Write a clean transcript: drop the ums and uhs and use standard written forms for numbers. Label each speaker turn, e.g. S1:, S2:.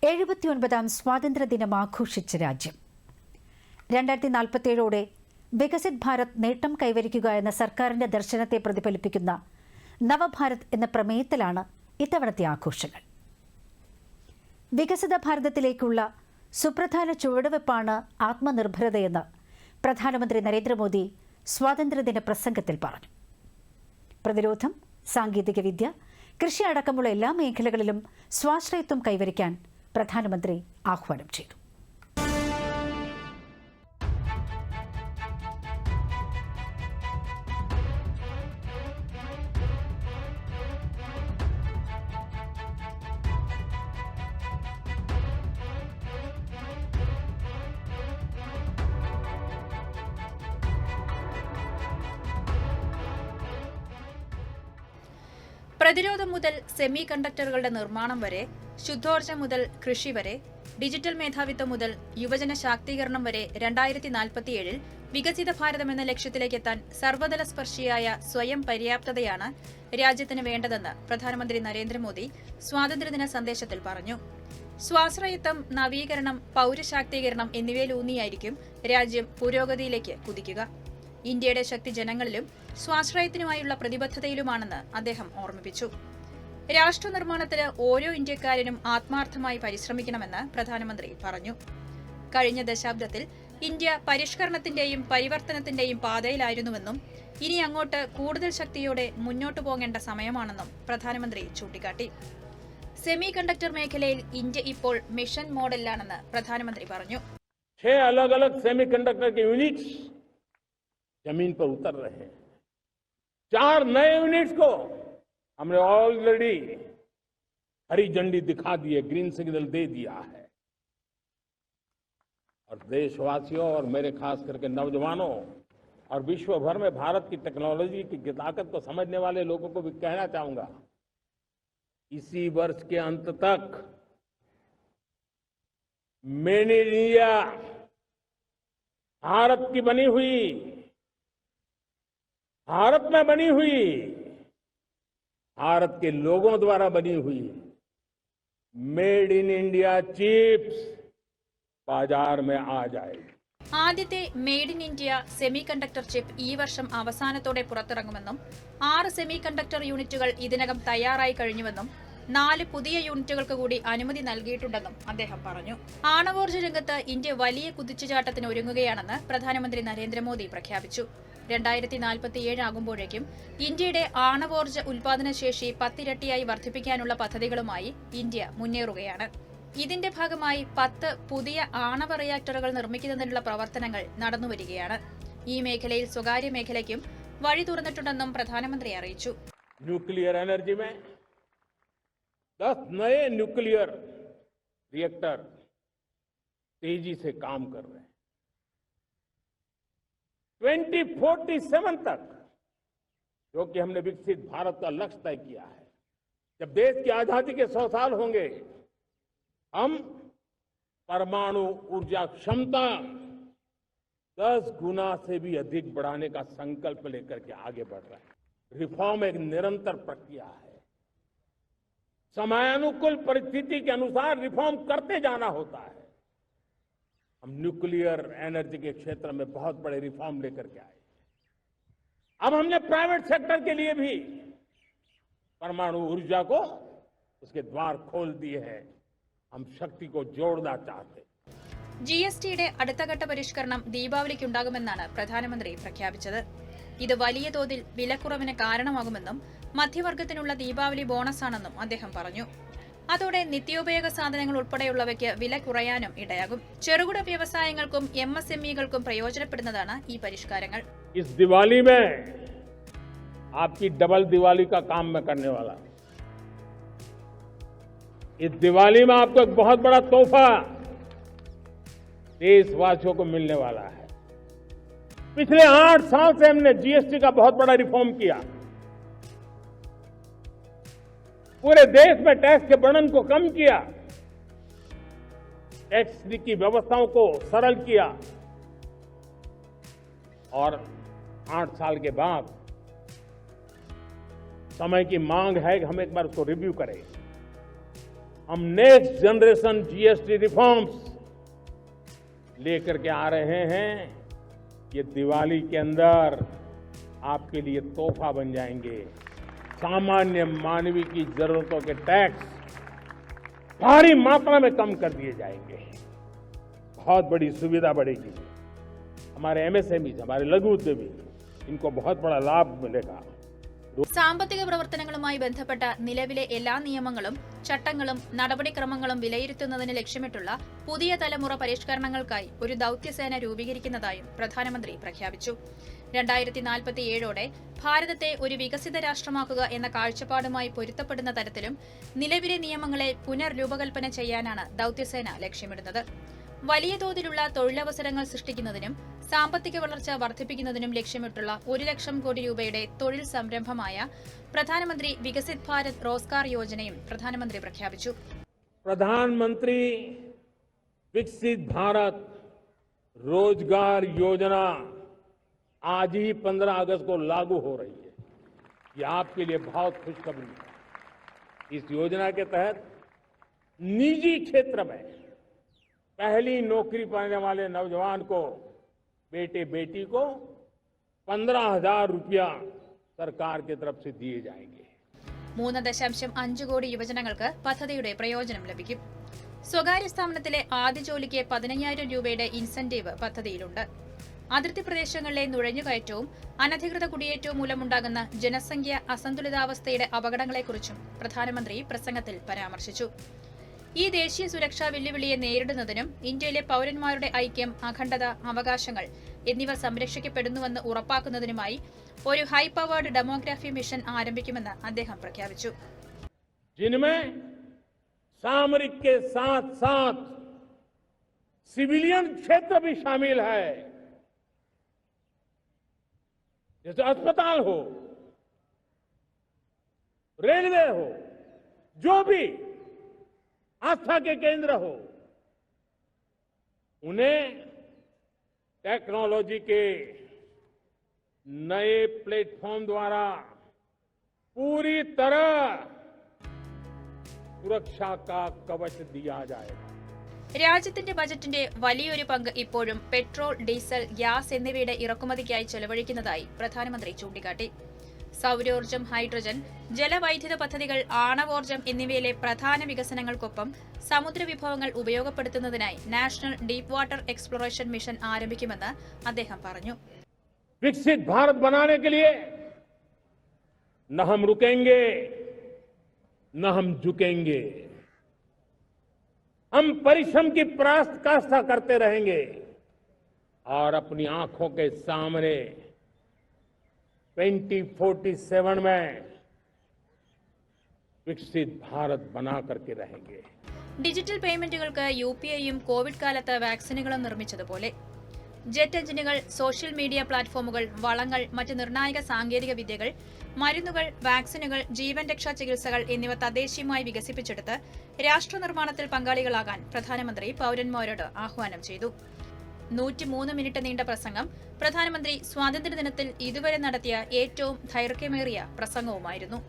S1: 79ാം സ്വാതന്ത്ര്യദിനം ആഘോഷിച്ച രാജ്യം 2047ഓടെ വികസിത് ഭാരത് നേട്ടം കൈവരിക്കുക എന്ന സർക്കാരിന്റെ ദർശനത്തെ പ്രതിഫലിപ്പിക്കുന്ന നവഭാരത് എന്ന പ്രമേയത്തിലാണ് ഇത്തവണത്തെ ആഘോഷങ്ങൾ. വികസിത ഭാരതത്തിലേക്കുള്ള സുപ്രധാന ചുവടുവെപ്പാണ് ആത്മനിർഭരതയെന്ന് പ്രധാനമന്ത്രി നരേന്ദ്രമോദി സ്വാതന്ത്ര്യദിന പ്രസംഗത്തിൽ പറഞ്ഞു. പ്രതിരോധം, സാങ്കേതികവിദ്യ, കൃഷി അടക്കമുള്ള എല്ലാ മേഖലകളിലും സ്വാശ്രയത്വം കൈവരിക്കാൻ പ്രധാനമന്ത്രി ആഹ്വാനം ചെയ്തു.
S2: പ്രതിരോധം മുതൽ സെമി കണ്ടക്ടറുകളുടെ നിർമ്മാണം വരെ, ശുദ്ധോർജ്ജം മുതൽ കൃഷി വരെ, ഡിജിറ്റൽ മേധാവിത്വം മുതൽ യുവജന ശാക്തീകരണം വരെ 2047 വികസിത ഭാരതം എന്ന ലക്ഷ്യത്തിലേക്കെത്താൻ സർവ്വതല സ്പർശിയായ സ്വയം പര്യാപ്തതയാണ് രാജ്യത്തിന് വേണ്ടതെന്ന് പ്രധാനമന്ത്രി നരേന്ദ്രമോദി സ്വാതന്ത്ര്യദിന സന്ദേശത്തിൽ പറഞ്ഞു. സ്വാശ്രയത്വം, നവീകരണം, പൌരശാക്തീകരണം എന്നിവയിലൂന്നിയായിരിക്കും രാജ്യം പുരോഗതിയിലേക്ക് കുതിക്കുക. ഇന്ത്യയുടെ ശക്തി ജനങ്ങളിലും സ്വാശ്രയത്തിനുമായുള്ള പ്രതിബദ്ധതയിലുമാണെന്ന് അദ്ദേഹം ഓർമ്മിപ്പിച്ചു. രാഷ്ട്ര നിർമ്മാണത്തിന് ഓരോ ഇന്ത്യക്കാരനും ആത്മാർത്ഥമായി പരിശ്രമിക്കണമെന്ന് പ്രധാനമന്ത്രി പറഞ്ഞു. കഴിഞ്ഞ ദശാബ്ദത്തിൽ ഇന്ത്യ പരിഷ്കരണത്തിന്റെയും പരിവർത്തനത്തിന്റെയും പാതയിലായിരുന്നുവെന്നും ഇനി അങ്ങോട്ട് കൂടുതൽ ശക്തിയോടെ മുന്നോട്ടു പോകേണ്ട സമയമാണെന്നും പ്രധാനമന്ത്രി ചൂണ്ടിക്കാട്ടി. സെമി കണ്ടക്ടർ മേഖലയിൽ ഇന്ത്യ ഇപ്പോൾ മിഷൻ മോഡലിലാണെന്ന് പ്രധാനമന്ത്രി പറഞ്ഞു.
S3: 6 अलग-अलग सेमीकंडक्टर के यूनिट्स जमीन पर उतर रहे हैं. 4 नए यूनिट्स को हमने ऑलरेडी हरी झंडी दिखा दी है, ग्रीन सिग्नल दे दिया है. और देशवासियों और मेरे खास करके नौजवानों और विश्व भर में भारत की टेक्नोलॉजी की ताकत को समझने वाले लोगों को भी कहना चाहूंगा, इसी वर्ष के अंत तक मेड इन इंडिया, भारत की बनी हुई, भारत में बनी हुई, भारत के लोगों द्वारा बनी हुई मेड इन इंडिया चिप्स बाजार में आ जाएगी.
S2: ആദ്യത്തെ made in India semi conductor chip ഈ വർഷം അവസാനത്തോടെ പുറത്തിറങ്ങുമെന്നും 6 സെമി കണ്ടക്ടർ യൂണിറ്റുകൾ ഇതിനകം തയ്യാറായി കഴിഞ്ഞുവെന്നും 4 പുതിയ യൂണിറ്റുകൾക്ക് കൂടി അനുമതി നൽകിയിട്ടുണ്ടെന്നും അദ്ദേഹം പറഞ്ഞു. ആണവോർജ്ജ രംഗത്ത് ഇന്ത്യ വലിയ കുതിച്ചുചാട്ടത്തിന് ഒരുങ്ങുകയാണെന്ന് പ്രധാനമന്ത്രി നരേന്ദ്രമോദി പ്രഖ്യാപിച്ചു. 2047 ആകുമ്പോഴേക്കും ഇന്ത്യയുടെ ആണവോർജ്ജ ഉൽപാദനശേഷി 10 ഇരട്ടിയായി വർദ്ധിപ്പിക്കാനുള്ള പദ്ധതികളുമായി ഇന്ത്യ മുന്നേറുകയാണ്. ഇതിന്റെ ഭാഗമായി 10 പുതിയ ആണവ റിയാക്ടറുകൾ നിർമ്മിക്കുന്നതിനുള്ള പ്രവർത്തനങ്ങൾ നടന്നുവരികയാണ്. ഈ മേഖലയിൽ സ്വകാര്യ മേഖലയ്ക്കും വഴി തുറന്നിട്ടുണ്ടെന്നും പ്രധാനമന്ത്രി അറിയിച്ചു.
S3: न्यूक्लियर एनर्जी में 10 नए न्यूक्लियर रिएक्टर तेजी से काम कर रहे हैं. 2047 तक, जो कि हमने विकसित भारत का लक्ष्य तय किया है, जब देश की आजादी के 100 साल होंगे, हम परमाणु ऊर्जा क्षमता 10 गुना से भी अधिक बढ़ाने का संकल्प लेकर के आगे बढ़ रहे हैं. रिफॉर्म एक निरंतर प्रक्रिया है. समयानुकूल परिस्थिति के अनुसार रिफॉर्म करते जाना होता है. हम न्यूक्लियर एनर्जी के क्षेत्र में बहुत बड़े रिफॉर्म लेकर के आए. अब हमने प्राइवेट सेक्टर के लिए भी परमाणु ऊर्जा को उसके द्वार खोल दिए हैं. हम शक्ति को जोड़ना चाहते.
S2: GSTയുടെ അടുത്ത ഘട്ട പരിഷ്കരണം ദീപാവലിക്കുണ്ടാകുമെന്നാണ് പ്രധാനമന്ത്രി പ്രഖ്യാപിച്ചത്. ഇത് വലിയ തോതിൽ വിലക്കുറവിന് കാരണമാകുമെന്നും മധ്യവർഗത്തിനുള്ള ദീപാവലി ബോണസാണെന്നും അദ്ദേഹം പറഞ്ഞു. അതോടെ നിത്യോപയോഗ സാധനങ്ങൾ ഉൾപ്പെടെയുള്ളവയ്ക്ക് വില കുറയാനും ഇടയാകും. ചെറുകിട വ്യവസായങ്ങൾക്കും MSMEകൾക്കും പ്രയോജനപ്പെടുന്നതാണ് ഈ പരിഷ്കാരങ്ങൾ.
S3: इस दिवाली में आपकी डबल दिवाली का काम मैं करने वाला. इस दिवाली में आपको एक बहुत बड़ा तोहफा देशवासियों को मिलने वाला है. पिछले 8 साल से हमने GST का बहुत बड़ा रिफॉर्म किया. पूरे देश में टैक्स के बर्डन को कम किया, टैक्स की व्यवस्थाओं को सरल किया. और 8 साल के बाद समय की मांग है कि हम एक बार उसको रिव्यू करें. हम नेक्स्ट जनरेशन जीएसटी रिफॉर्म्स लेकर के आ रहे हैं। ये दिवाली के अंदर आपके लिए तोहफा बन जाएंगे। सामान्य मानवीय की जरूरतों के टैक्स भारी मात्रा में कम कर दिए जाएंगे। बहुत बड़ी सुविधा बढ़ेगी। हमारे एमएसएमई, हमारे लघु उद्यमी, इनको बहुत बड़ा लाभ मिलेगा।
S2: സാമ്പത്തിക പ്രവർത്തനങ്ങളുമായി ബന്ധപ്പെട്ട നിലവിലെ എല്ലാ നിയമങ്ങളും ചട്ടങ്ങളും നടപടിക്രമങ്ങളും വിലയിരുത്തുന്നതിന് ലക്ഷ്യമിട്ടുള്ള പുതിയ തലമുറ പരിഷ്കരണങ്ങൾക്കായി ഒരു ദൌത്യസേന രൂപീകരിക്കുന്നതായും പ്രധാനമന്ത്രി പ്രഖ്യാപിച്ചു. 2047ഓടെ ഭാരതത്തെ ഒരു വികസിത രാഷ്ട്രമാക്കുക എന്ന കാഴ്ചപ്പാടുമായി പൊരുത്തപ്പെടുന്ന തരത്തിലും നിലവിലെ നിയമങ്ങളെ പുനർരൂപകൽപ്പന ചെയ്യാനാണ് ദൌത്യസേന ലക്ഷ്യമിടുന്നത്. വലിയ തോതിലുള്ള തൊഴിലവസരങ്ങൾ സൃഷ്ടിക്കുന്നതിനും സാമ്പത്തിക വളർച്ച വർദ്ധിപ്പിക്കുന്നതിനും ലക്ഷ്യമിട്ടുള്ള 1 ലക്ഷം കോടി രൂപയുടെ തൊഴിൽ സംരംഭമായ പ്രധാനമന്ത്രി വികസിത് ഭാരത് റോസ്ഗാർ യോജനയും പ്രധാനമന്ത്രി പ്രഖ്യാപിച്ചു.
S3: प्रधानमंत्री विकसित भारत रोजगार योजना आज ही 15 अगस्त को लागू हो रही है। ये आपके लिए बहुत खुशखबरी है। इस योजना के तहत निजी क्षेत्र में पहली नौकरी पाने वाले नौजवान को, बेटे बेटी को 15,000 रुपया सरकार की तरफ से दिए जाएंगे.
S2: 3.5 കോടി യുവജനങ്ങൾക്ക് പദ്ധതിയുടെ പ്രയോജനം ലഭിക്കും. സ്വകാര്യ സ്ഥാപനത്തിലെ ആദ്യ ജോലിക്ക് 15,000 രൂപയുടെ ഇൻസെന്റീവ് പദ്ധതിയിലുണ്ട്. അതിർത്തി പ്രദേശങ്ങളിലെ നുഴഞ്ഞുകയറ്റവും അനധികൃത കുടിയേറ്റവും മൂലമുണ്ടാകുന്ന ജനസംഖ്യ അസന്തുലിതാവസ്ഥയുടെ അപകടങ്ങളെക്കുറിച്ചും പ്രധാനമന്ത്രി പ്രസംഗത്തിൽ പരാമർശിച്ചു. ഈ ദേശീയ സുരക്ഷാ വെല്ലുവിളിയെ നേരിടുന്നതിനും ഇന്ത്യയിലെ പൌരന്മാരുടെ ഐക്യം, അഖണ്ഡത, അവകാശങ്ങൾ എന്നിവ സംരക്ഷിക്കപ്പെടുന്നുവെന്ന് ഉറപ്പാക്കുന്നതിനുമായി ഒരു ഹൈ പവേർഡ് ഡെമോഗ്രാഫി മിഷൻ ആരംഭിക്കുമെന്ന് അദ്ദേഹം പ്രഖ്യാപിച്ചു.
S3: जिनमें सामरिक के साथ साथ सिविलियन क्षेत्र भी शामिल है, जैसे अस्पताल हो, रेलवे हो, जो भी आस्था के केंद्र हो, उन्हें टेक्नोलॉजी के नए प्लेटफॉर्म द्वारा पूरी तरह सुरक्षा का कवच दिया जाएगा.
S2: രാജ്യത്തിന്റെ ബജറ്റിന്റെ വലിയൊരു പങ്ക് ഇപ്പോഴും പെട്രോൾ, ഡീസൽ, ഗ്യാസ് എന്നിവയുടെ ഇറക്കുമതിക്കായി ചെലവഴിക്കുന്നതായി പ്രധാനമന്ത്രി ചൂണ്ടിക്കാട്ടി. സൌരോർജ്ജം, ഹൈഡ്രജൻ, ജലവൈദ്യുത പദ്ധതികൾ, ആണവോർജ്ജം എന്നിവയിലെ പ്രധാന വികസനങ്ങൾക്കൊപ്പം സമുദ്രവിഭവങ്ങൾ ഉപയോഗപ്പെടുത്തുന്നതിനായി national deep water exploration mission ആരംഭിക്കുമെന്ന് അദ്ദേഹം പറഞ്ഞു.
S3: विकसित भारत बनाने के लिए न हम रुकेंगे, न हम झुकेंगे. हम परिश्रम की पराकाष्ठा करते रहेंगे और अपनी आंखों के सामने 2047 में विकसित भारत बना करके रहेंगे.
S2: ഡിജിറ്റൽ പേയ്മെന്റുകൾക്ക് യുപിഐയും കോവിഡ് കാലത്ത് വാക്സിനുകളും നിർമ്മിച്ചതുപോലെ ജെറ്റ് എഞ്ചിനുകൾ, സോഷ്യൽ മീഡിയ പ്ലാറ്റ്ഫോമുകൾ, വളങ്ങൾ, മറ്റ് നിർണായക സാങ്കേതിക വിദ്യകൾ, മരുന്നുകൾ, വാക്സിനുകൾ, ജീവൻ രക്ഷാ ചികിത്സകൾ എന്നിവ തദ്ദേശീയമായി വികസിപ്പിച്ചെടുത്ത് രാഷ്ട്ര നിർമ്മാണത്തിൽ പങ്കാളികളാകാൻ പ്രധാനമന്ത്രി പൌരന്മാരോട് ആഹ്വാനം ചെയ്തു. 103 മിനിറ്റ് നീണ്ട പ്രസംഗം പ്രധാനമന്ത്രി സ്വാതന്ത്ര്യദിനത്തിൽ ഇതുവരെ നടത്തിയ ഏറ്റവും ദൈർഘ്യമേറിയ പ്രസംഗവുമായിരുന്നു.